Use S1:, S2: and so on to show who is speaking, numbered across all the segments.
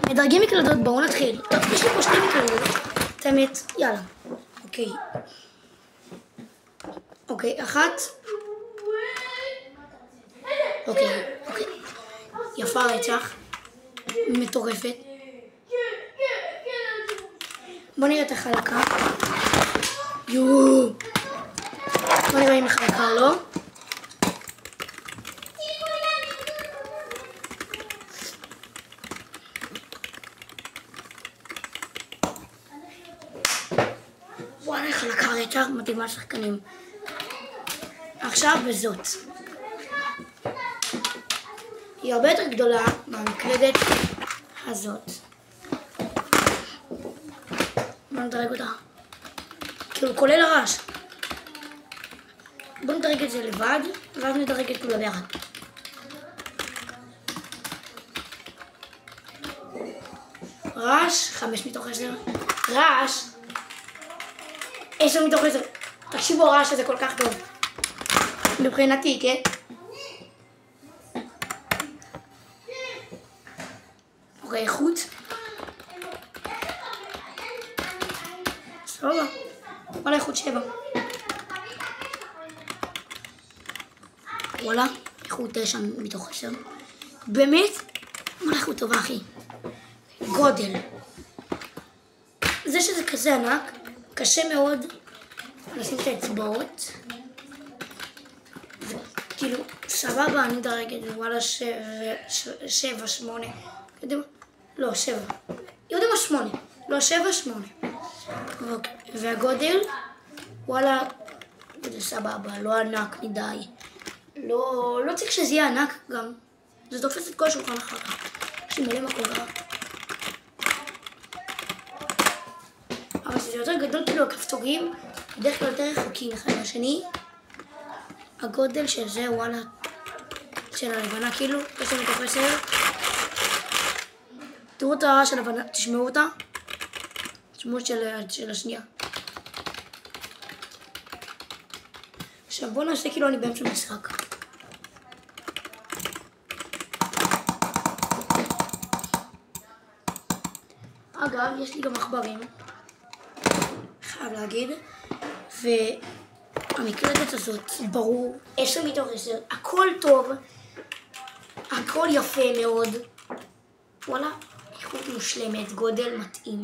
S1: מדרגים מקלדות, בואו נתחיל. טוב, יש לי פה 2 מקלדות. את האמת, יאללה. אוקיי, אחת. אוקיי. יפה רצח. מטורפת. בוא נראה את החלקה. בוא נראה אם החלקה או לא. וואלה, חלקה רצח, מתאימה לשחקנים. עכשיו בזאת. היא הרבה יותר גדולה מהמקלדת הזאת. בוא נדרג אותה. כאילו כולל הרעש. בוא נדרג את זה לבד, ואז נדרג את כולה ביחד. רעש, 5 מתוך 10. רעש, 10 מתוך 10. תקשיבו, הרעש הזה כל כך טוב. מבחינתי, כן? אוקיי, איכות. סבבה. וואלה, איכות 7. וואלה, איכות 9 מתוך 10. באמת? וואלה, איכות טובה, אחי. גודל. זה שזה כזה ענק, קשה מאוד לשים את האצבעות. כאילו, סבבה, אני אדרג את זה, וואלה, 7, 8. יודעים מה? לא, 7. יודעים מה? 8. לא, 7, 8. והגודל, וואלה, זה סבבה, לא ענק מדי. לא צריך שזה יהיה ענק גם. זה תופס את כל השולחן אחר כך. יש לי מלא מקום רע. אבל שזה יותר גדול, כאילו הכפתורים בדרך כלל יותר רחוקים אחד מהשני. הגודל של זה, וואלה, של הלבנה, כאילו, יש לנו מתוך 10. תראו את הרעש של הלבנה, תשמעו אותה. תשמעו של השנייה. עכשיו בואו נעשה כאילו אני באמצע משחק. אגב, יש לי גם עכברים, חייב להגיד, והמקלדת הזאת, ברור, 10 מתוך 10, הכל טוב, הכל יפה מאוד, וואלה, איכות מושלמת, גודל מתאים,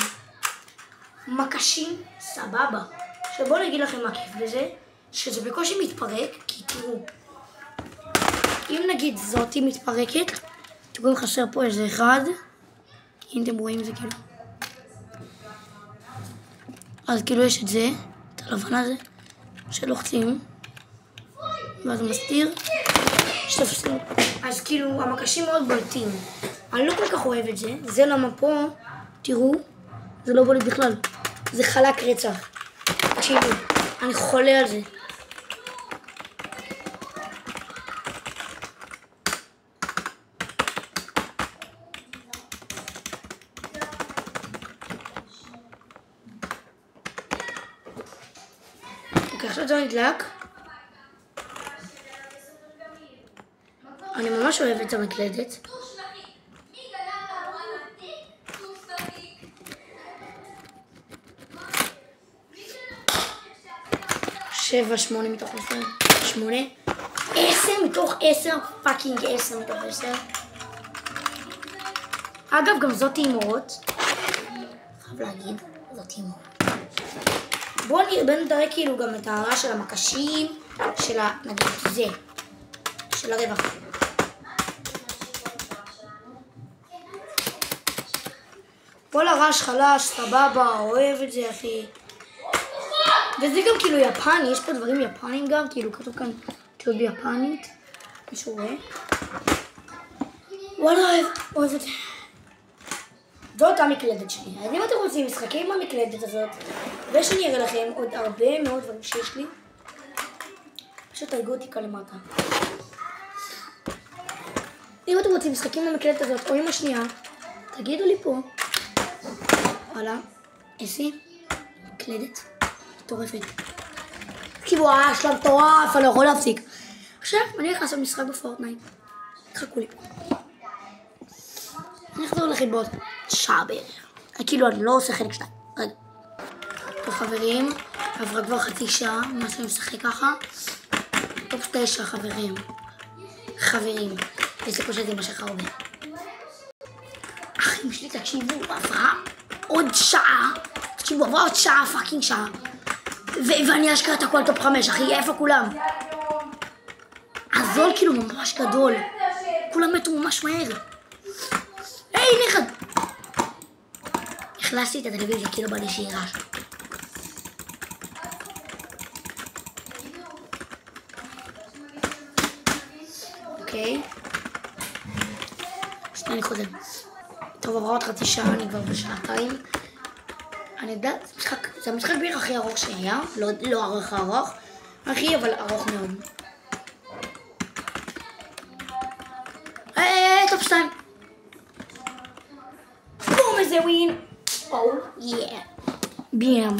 S1: מקשים, סבבה. עכשיו בואו נגיד לכם מה כיף בזה, שזה בקושי מתפרק, כי תראו, אם נגיד זאתי מתפרקת, תראו חסר פה איזה אחד, אם אתם רואים זה כאילו. אז כאילו יש את זה, את הלבן הזה, שלוחצים, ואז הוא מסתיר, שתפסים. אז כאילו המקשים מאוד בולטים. אני לא כל כך אוהב את זה, זה למה פה, תראו, זה לא בולט בכלל, זה חלק רצח. תקשיבו, אני חולה על זה. אוקיי, עכשיו זה נדלק. אני ממש אוהבת את המקלדת. שבע, 8 מתוך 10, 8, 10 מתוך 10, פאקינג 10 מתוך 10. אגב, גם זאת אימהות. חייב להגיד, זאת אימהות. בואו נדרג כאילו גם את הרעש של המקשים, של נגיד זה, של הרווח. כל הרעש חלש, סבבה, אוהב את זה, אחי. וזה גם כאילו יפני, יש פה דברים יפנים גם, כאילו כתוב כאן תיעוד ביפנית, מישהו רואה? וואלה, אוהב את זה. זאת המקלדת שלי. אז אם אתם רוצים משחקים עם המקלדת הזאת, ושאני אראה לכם עוד הרבה מאוד דברים שיש לי, פשוט תרגו אותי כאן למטה. אם אתם רוצים משחקים עם המקלדת הזאת או עם השנייה, תגידו לי פה. וואלה, איזה מקלדת מטורפת. כאילו הרעש שלה מטורף, אני לא יכול להפסיק. עכשיו אני הולך לעשות משחק בפורטנייט. תחכו לי פה. אני אחזור לחיבות. שעה בערך. כאילו אני לא עושה חלק 2. רגע. טוב חברים, עברה כבר חצי שעה, מה שאני משחק ככה. טוב 9 חברים. יש סיכוי שזה יימשך הרבה. אחים שלי, תקשיבו, עברה עוד שעה. תקשיבו, עברה עוד שעה, פאקינג שעה. ואני אשכרה את הכל טופ 5, אחי, איפה כולם? הזול כאילו ממש גדול. כולם מתו ממש מהר. היי, נכד! הכנסתי את הטלוויזיה, כאילו בא לי שיהיה רעש. אוקיי. שנייה, אני חוזר. טוב, עברה עוד חצי שעה, אני כבר בשעתיים. אני יודעת, זה המשחק בערך הכי ארוך שהיה. לא ארוך, הכי, אבל ארוך מאוד. טופ 2. בום, איזה ווין. או, יא. ביאם.